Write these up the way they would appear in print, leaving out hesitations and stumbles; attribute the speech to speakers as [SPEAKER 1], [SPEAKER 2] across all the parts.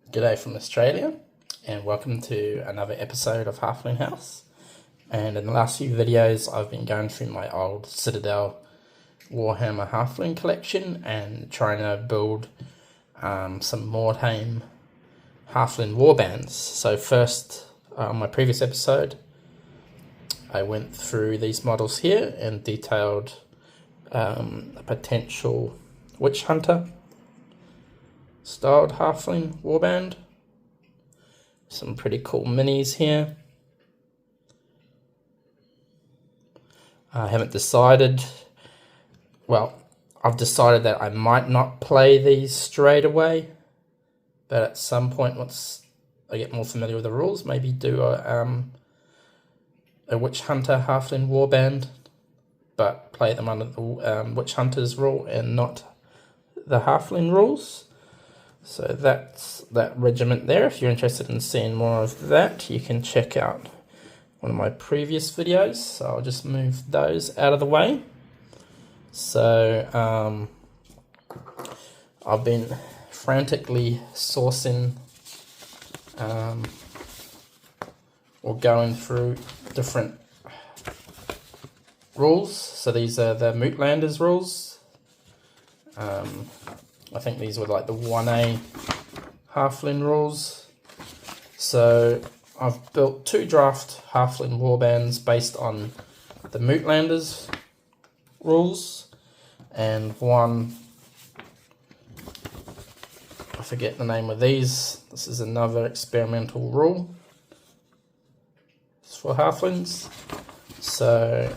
[SPEAKER 1] G'day from Australia, and welcome to another episode of Halfling House. And in the last few videos I've been going through my old Citadel Warhammer Halfling collection and trying to build some Mordheim Halfling Warbands. So first, on my previous episode, I went through these models here and detailed a potential Witch Hunter styled Halfling Warband. Some pretty cool minis here. I haven't decided, well, I've decided that I might not play these straight away, but at some point once I get more familiar with the rules, maybe do a Witch Hunter Halfling Warband, but play them under the Witch Hunter's rule and not the Halfling rules. So that's that regiment there. If you're interested in seeing more of that, you can check out one of my previous videos. So I'll just move those out of the way. So I've been frantically sourcing or going through different rules. So these are the Mootlanders rules. I think these were like the 1A Halfling rules. So I've built 2 draft Halfling Warbands based on the Mootlanders rules, and one, I forget the name of these. This is another experimental rule. It's for Halflings. So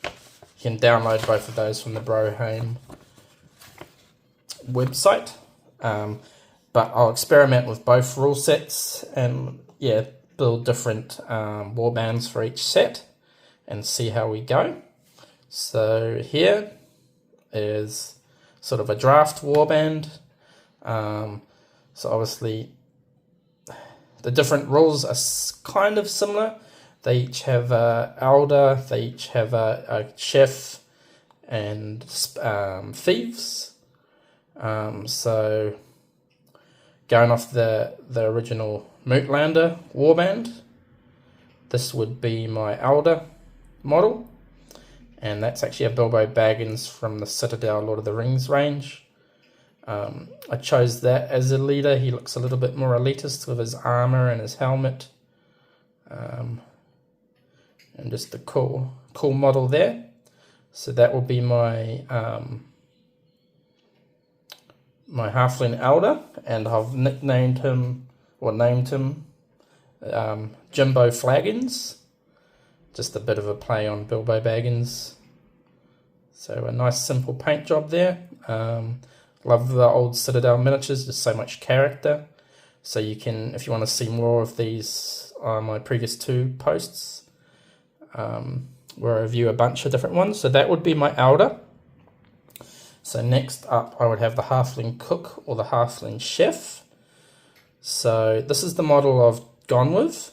[SPEAKER 1] you can download both of those from the Mordheim website, but I'll experiment with both rule sets and build different warbands for each set and see how we go. So here is sort of a draft warband. So obviously the different rules are kind of similar. They each have a elder, they each have a chef and thieves. So going off the original Mootlander warband, this would be my elder model, and that's actually a Bilbo Baggins from the Citadel Lord of the Rings range. I chose that as a leader. He looks a little bit more elitist with his armor and his helmet, and just a cool model there. So that will be my my Halfling Elder, and I've named him Jimbo Flaggins, just a bit of a play on Bilbo Baggins. So a nice simple paint job there. Love the old Citadel miniatures, just so much character. So you can, if you want to see more of these on my previous 2 posts, where I review a bunch of different ones. So that would be my Elder. So next up, I would have the Halfling Cook or the Halfling Chef. So this is the model I've gone with,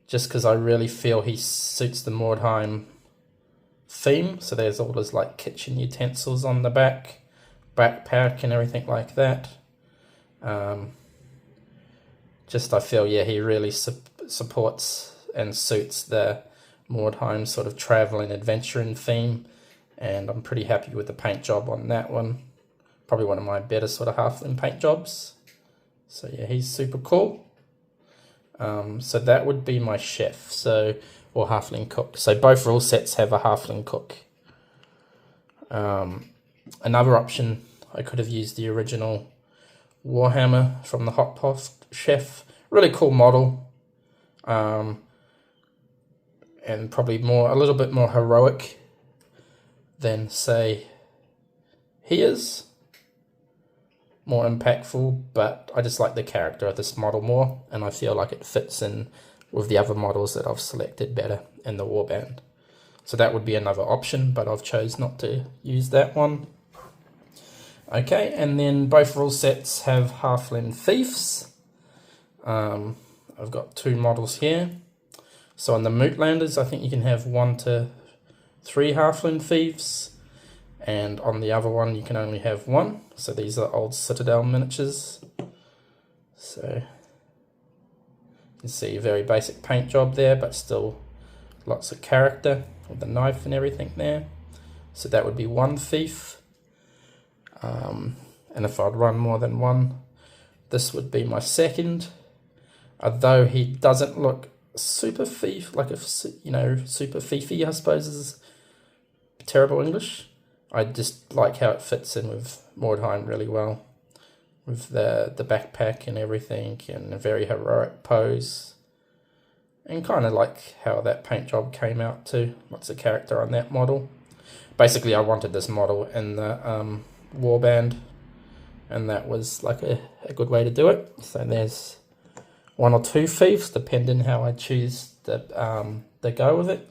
[SPEAKER 1] just because I really feel he suits the Mordheim theme. So there's all his like kitchen utensils on the backpack and everything like that. Just I feel, he really supports and suits the Mordheim sort of traveling adventuring theme. And I'm pretty happy with the paint job on that one. Probably one of my better sort of Halfling paint jobs. So he's super cool. So that would be my chef, or Halfling Cook. So both rule sets have a Halfling Cook. Another option, I could have used the original Warhammer from the Hot Pot Chef. Really cool model. And probably a little bit more heroic than, say, he is. More impactful, but I just like the character of this model more, and I feel like it fits in with the other models that I've selected better in the warband. So that would be another option, but I've chose not to use that one. Okay, and then both rule sets have Halfling Thieves. I've got 2 models here. So on the Mootlanders, I think you can have 1 to 3 Halfling Thieves, and on the other one you can only have one. So these are old Citadel miniatures. So you can see a very basic paint job there, but still lots of character with the knife and everything there. So that would be one thief. And if I'd run more than one, this would be my second. Although he doesn't look super thief, like super thiefy, I suppose is terrible English. I just like how it fits in with Mordheim really well, with the backpack and everything, and a very heroic pose, and kind of like how that paint job came out too. Lots of character on that model. Basically, I wanted this model in the Warband, and that was like a good way to do it. So there's one or two thieves, depending how I choose to go with it.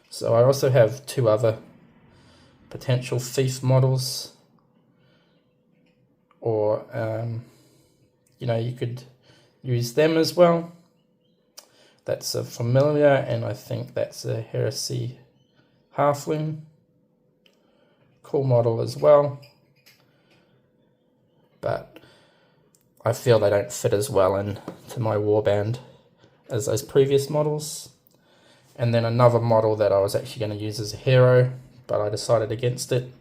[SPEAKER 1] So I also have two other potential thief models, or you could use them as well. That's a familiar, and I think that's a heresy halfling. Cool model as well, but I feel they don't fit as well into my warband as those previous models. And then another model that I was actually going to use as a hero, but I decided against it.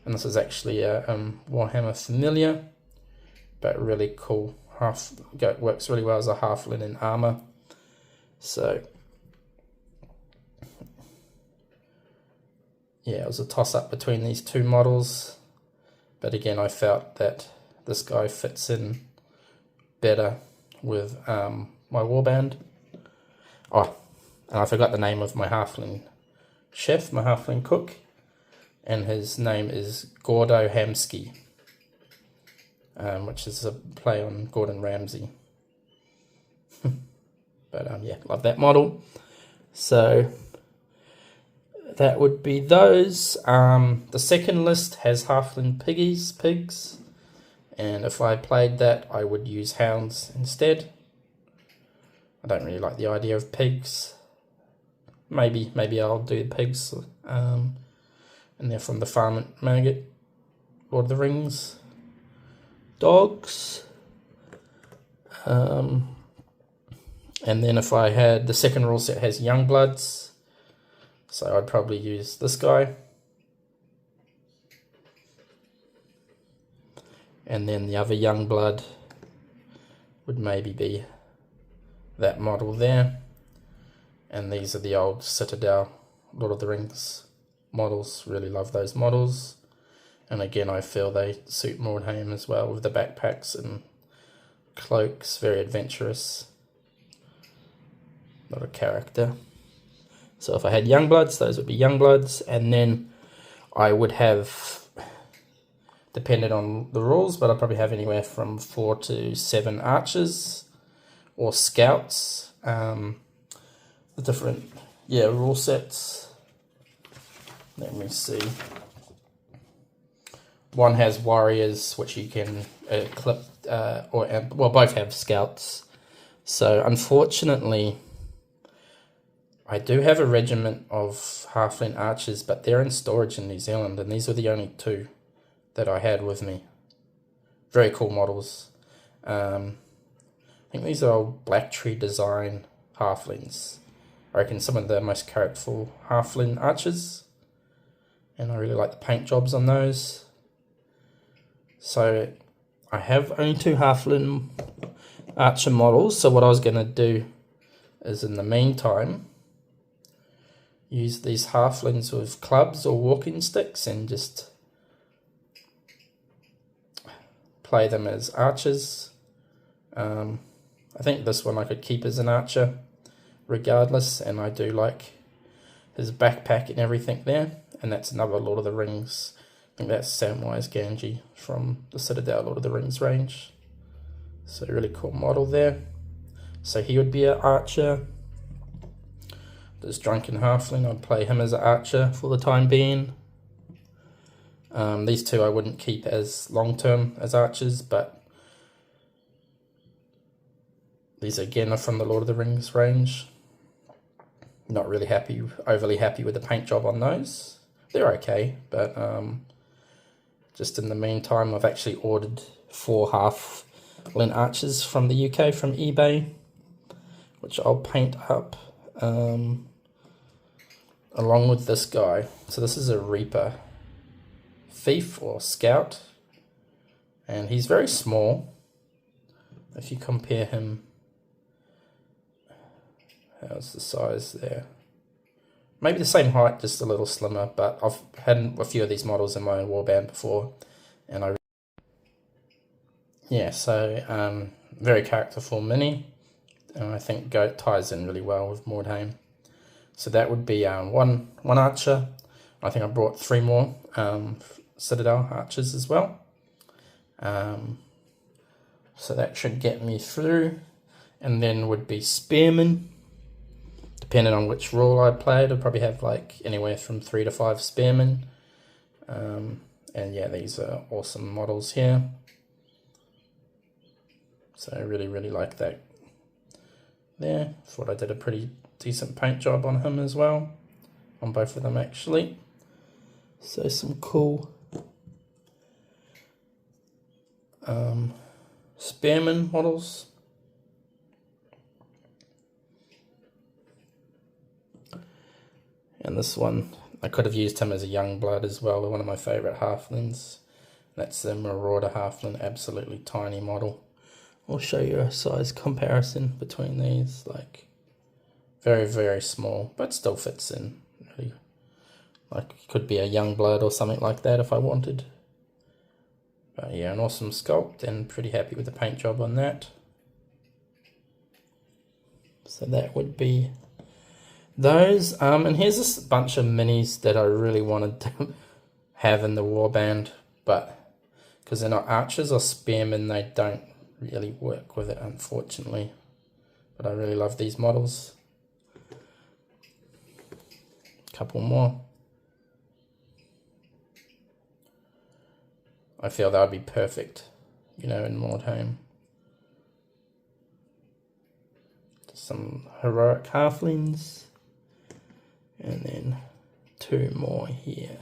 [SPEAKER 1] And this is actually a Warhammer familiar, but really cool. Works really well as a halfling in armor. So yeah, it was a toss-up between these two models, but again, I felt that this guy fits in better with my warband. Oh, and I forgot the name of my halfling chef, my halfling cook, and his name is Gordo Hamsky, which is a play on Gordon Ramsay. But yeah, love that model. So that would be those. The second list has halfling pigs, and if I played that, I would use hounds instead. I don't really like the idea of pigs. Maybe I'll do pigs, and they're from the farm at Maggot, Lord of the Rings. Dogs. And then if I had, the second rule set has young bloods, so I'd probably use this guy. And then the other young blood would maybe be that model there. And these are the old Citadel Lord of the Rings models. Really love those models. And again, I feel they suit Mordheim as well, with the backpacks and cloaks. Very adventurous. Not a character. So if I had Youngbloods, those would be Youngbloods. And then I would have, depending on the rules, but I'll probably have anywhere from 4 to 7 archers or scouts. The different rule sets. Let me see. One has warriors, which you can equip, both have scouts. So unfortunately, I do have a regiment of halfling archers, but they're in storage in New Zealand, and these were the only 2 that I had with me. Very cool models. I think these are old Black Tree design halflings. I reckon some of the most characterful halfling archers, and I really like the paint jobs on those. So I have only 2 halfling archer models, so what I was going to do is, in the meantime, use these halflings with clubs or walking sticks and just play them as archers. I think this one I could keep as an archer regardless, and I do like his backpack and everything there. And that's another Lord of the Rings. I think that's Samwise Gamgee from the Citadel Lord of the Rings range. So really cool model there. So he would be an archer. This drunken halfling, I'd play him as an archer for the time being. These 2 I wouldn't keep as long-term as archers, but these again are from the Lord of the Rings range. Not really overly happy with the paint job on those. they're okay, but just in the meantime, I've actually ordered 4 halfling archers from the UK from eBay, which I'll paint up along with this guy. So this is a Reaper Thief or Scout, and he's very small. If you compare him, how's the size there? Maybe the same height, just a little slimmer, but I've had a few of these models in my Warband before, and so very characterful mini, and I think Goat ties in really well with Mordheim. So that would be one archer. I think I brought 3 more Citadel archers as well. So that should get me through, and then would be spearmen. Depending on which rule I played, I'd probably have like anywhere from 3 to 5 spearmen. And yeah, these are awesome models here. So I really like that there. Thought I did a pretty decent paint job on him as well. On both of them actually. So some cool spearmen models. And this one, I could have used him as a young blood as well, one of my favourite halflings. That's the Marauder halfling, absolutely tiny model. I'll show you a size comparison between these, like very small, but still fits in. Really, like could be a young blood or something like that if I wanted. But yeah, an awesome sculpt, and pretty happy with the paint job on that. So that would be those. And here's a bunch of minis that I really wanted to have in the Warband, but because they're not archers or spearmen, they don't really work with it, unfortunately. But I really love these models. Couple more. I feel that would be perfect, you know, in Mordheim. Some heroic halflings, and then 2 more here.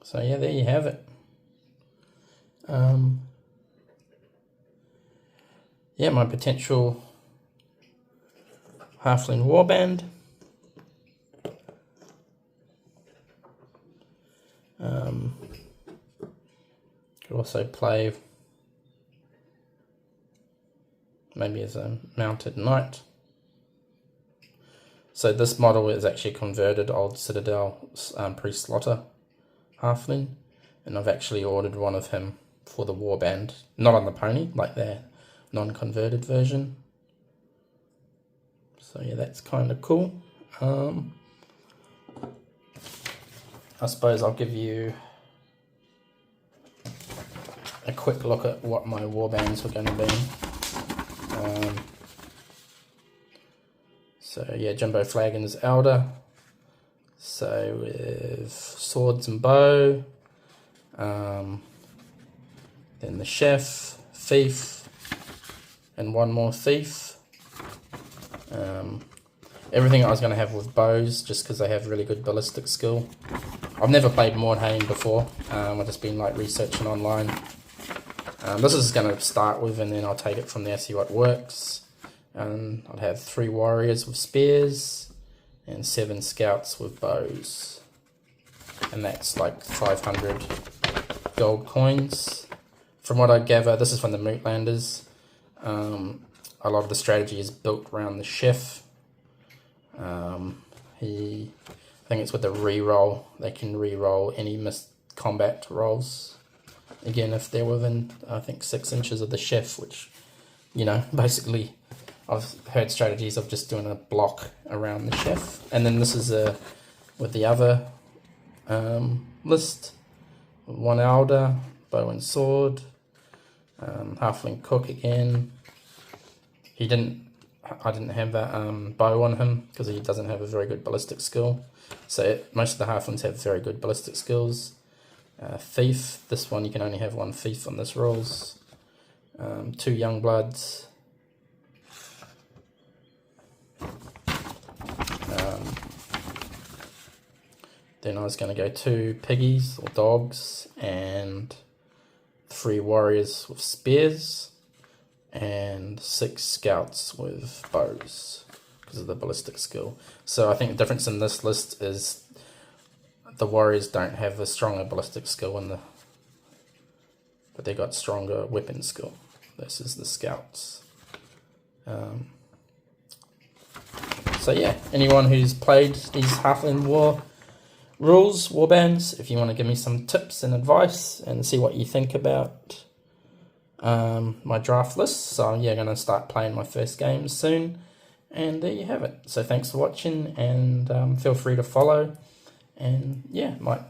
[SPEAKER 1] So yeah, there you have it. Yeah, my potential halfling warband. Could also play maybe as a mounted knight. So this model is actually converted old Citadel pre-slaughter halfling, and I've actually ordered one of him for the warband, not on the pony, like their non-converted version. So yeah, that's kind of cool. I suppose I'll give you a quick look at what my warbands were going to be. So yeah, Jimbo Flagon's Elder. So with swords and bow. Then the Chef, Thief, and 1 more Thief. Everything I was going to have with bows, just because they have really good ballistic skill. I've never played Mordheim before. I've just been like researching online. This is going to start with, and then I'll take it from there, see what works. I'd have 3 warriors with spears and 7 scouts with bows, and that's like 500 gold coins. From what I gather, this is from the Mootlanders. A lot of the strategy is built around the Chef. I think it's with the reroll. They can reroll any missed combat rolls. Again, if they're within, I think, 6 inches of the Chef, which, you know, basically I've heard strategies of just doing a block around the Chef. And then this is with the other list. 1 Elder, bow and sword, halfling cook again. I didn't have that bow on him because he doesn't have a very good ballistic skill. So most of the halflings have very good ballistic skills. Thief, this one you can only have 1 thief on this rolls. 2 young bloods. Then I was going to go 2 piggies or dogs and 3 warriors with spears and 6 scouts with bows because of the ballistic skill. So I think the difference in this list is the warriors don't have a stronger ballistic skill but they got stronger weapon skill. This is the scouts. So yeah, anyone who's played these Halfling War rules, warbands, if you want to give me some tips and advice and see what you think about my draft list. So yeah, going to start playing my first game soon, and there you have it. So thanks for watching, and feel free to follow, and yeah, might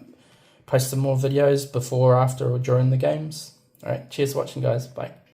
[SPEAKER 1] post some more videos before, after, or during the games. Alright, cheers for watching, guys. Bye.